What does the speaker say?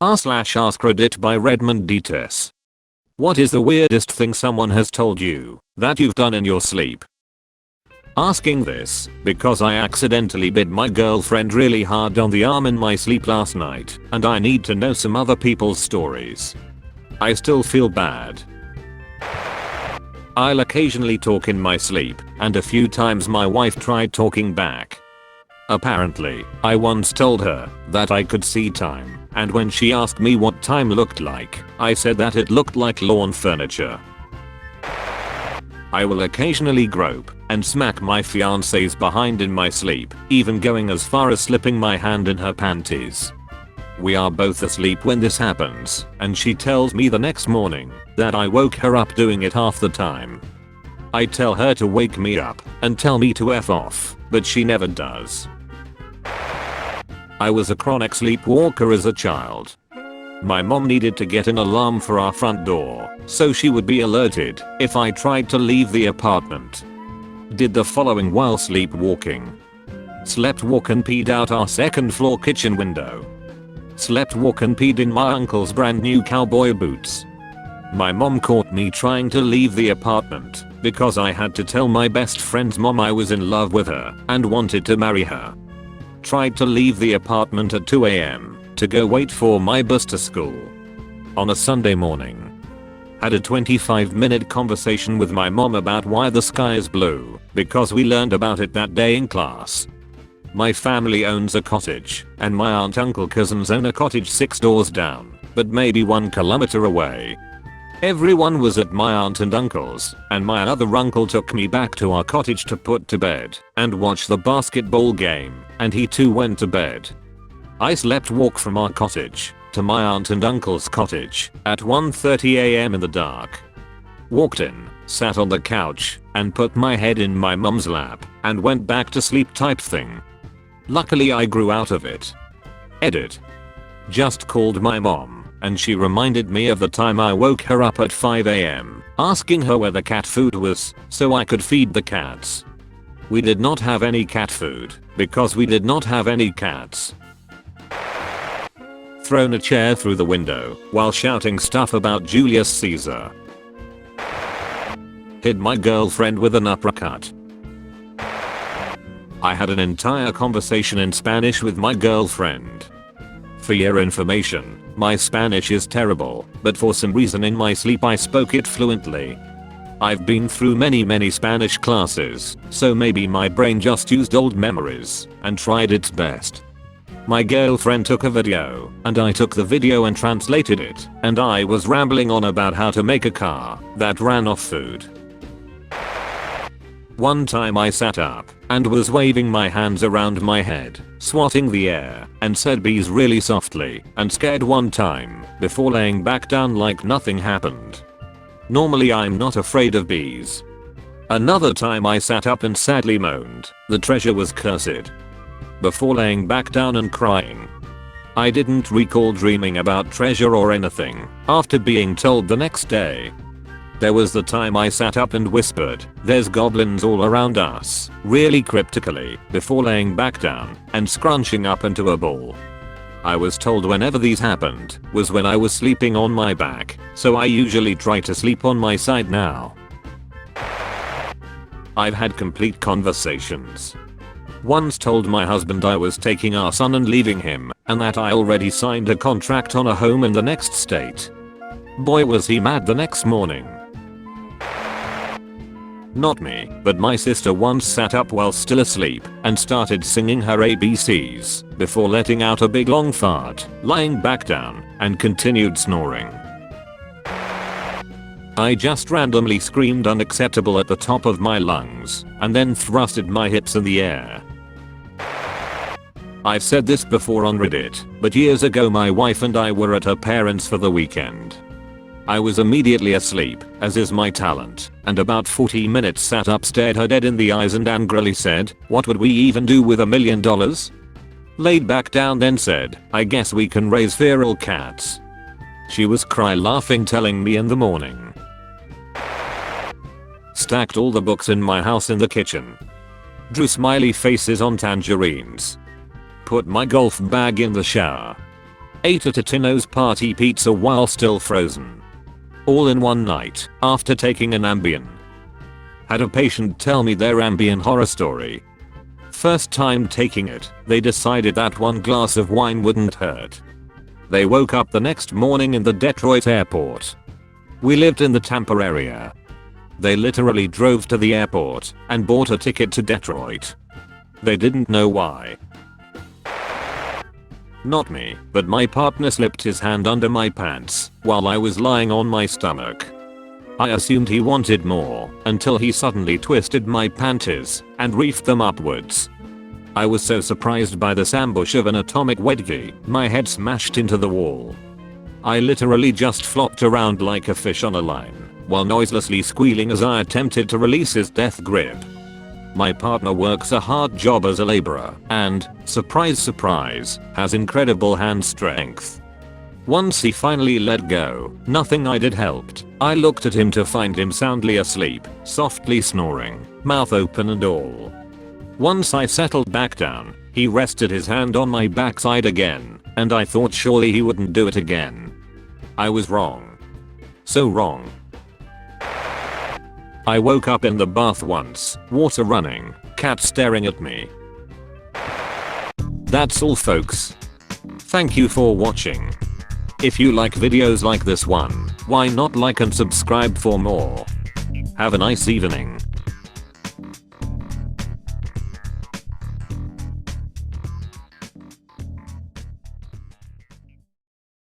r/AskReddit by Redmond Dts. What is the weirdest thing someone has told you that you've done in your sleep? Asking this because I accidentally bit my girlfriend really hard on the arm in my sleep last night and I need to know some other people's stories. I still feel bad. I'll occasionally talk in my sleep and a few times my wife tried talking back. Apparently, I once told her that I could see time, and when she asked me what time looked like, I said that it looked like lawn furniture. I will occasionally grope and smack my fiance's behind in my sleep, even going as far as slipping my hand in her panties. We are both asleep when this happens, and she tells me the next morning that I woke her up doing it half the time. I tell her to wake me up and tell me to F off, but she never does. I was a chronic sleepwalker as a child. My mom needed to get an alarm for our front door so she would be alerted if I tried to leave the apartment. Did the following while sleepwalking. Slept, walk and peed out our second floor kitchen window. Slept, walk and peed in my uncle's brand new cowboy boots. My mom caught me trying to leave the apartment because I had to tell my best friend's mom I was in love with her and wanted to marry her. Tried to leave the apartment at 2 AM to go wait for my bus to school. On a Sunday morning. Had a 25-minute conversation with my mom about why the sky is blue because we learned about it that day in class. My family owns a cottage and my aunt, uncle, cousins own a cottage 6 doors down, but maybe 1 kilometer away. Everyone was at my aunt and uncle's, and my other uncle took me back to our cottage to put to bed and watch the basketball game, and he too went to bed. I slept walk from our cottage to my aunt and uncle's cottage at 1:30 AM in the dark. Walked in, sat on the couch, and put my head in my mum's lap and went back to sleep type thing. Luckily I grew out of it. Edit. Just called my mom and she reminded me of the time I woke her up at 5 AM asking her where the cat food was so I could feed the cats. We did not have any cat food because we did not have any cats. Thrown a chair through the window while shouting stuff about Julius Caesar. Hit my girlfriend with an uppercut. I had an entire conversation in Spanish with my girlfriend. For your information, my Spanish is terrible, but for some reason in my sleep I spoke it fluently. I've been through many Spanish classes, so maybe my brain just used old memories and tried its best. My girlfriend took a video, and I took the video and translated it, and I was rambling on about how to make a car that ran off food. One time I sat up and was waving my hands around my head, swatting the air, and said bees really softly and scared one time before laying back down like nothing happened. Normally I'm not afraid of bees. Another time I sat up and sadly moaned the treasure was cursed before laying back down and crying. I didn't recall dreaming about treasure or anything after being told the next day. There was the time I sat up and whispered, "There's goblins all around us," really cryptically, before laying back down and scrunching up into a ball. I was told whenever these happened was when I was sleeping on my back, so I usually try to sleep on my side now. I've had complete conversations. Once told my husband I was taking our son and leaving him, and that I already signed a contract on a home in the next state. Boy was he mad the next morning. Not me, but my sister once sat up while still asleep and started singing her ABCs before letting out a big long fart, lying back down, and continued snoring. I just randomly screamed unacceptable at the top of my lungs and then thrusted my hips in the air. I've said this before on Reddit, but years ago my wife and I were at her parents' for the weekend. I was immediately asleep, as is my talent, and about 40 minutes sat up, stared her dead in the eyes and angrily said, "What would we even do with $1 million?" Laid back down then said, "I guess we can raise feral cats." She was cry laughing telling me in the morning. Stacked all the books in my house in the kitchen. Drew smiley faces on tangerines. Put my golf bag in the shower. Ate a Totino's party pizza while still frozen. All in one night after taking an Ambien. Had a patient tell me their Ambien horror story. First time taking it, they decided that one glass of wine wouldn't hurt. They woke up the next morning in the Detroit airport. We lived in the Tampa area. They literally drove to the airport and bought a ticket to Detroit. They didn't know why. Not me, but my partner slipped his hand under my pants while I was lying on my stomach. I assumed he wanted more until he suddenly twisted my panties and reefed them upwards. I was so surprised by this ambush of an atomic wedgie, my head smashed into the wall. I literally just flopped around like a fish on a line while noiselessly squealing as I attempted to release his death grip. My partner works a hard job as a laborer and, surprise surprise, has incredible hand strength. Once he finally let go, nothing I did helped. I looked at him to find him soundly asleep, softly snoring, mouth open and all. Once I settled back down, he rested his hand on my backside again, and I thought surely he wouldn't do it again. I was wrong. So wrong. I woke up in the bath once, water running, cat staring at me. That's all folks. Thank you for watching. If you like videos like this one, why not like and subscribe for more? Have a nice evening.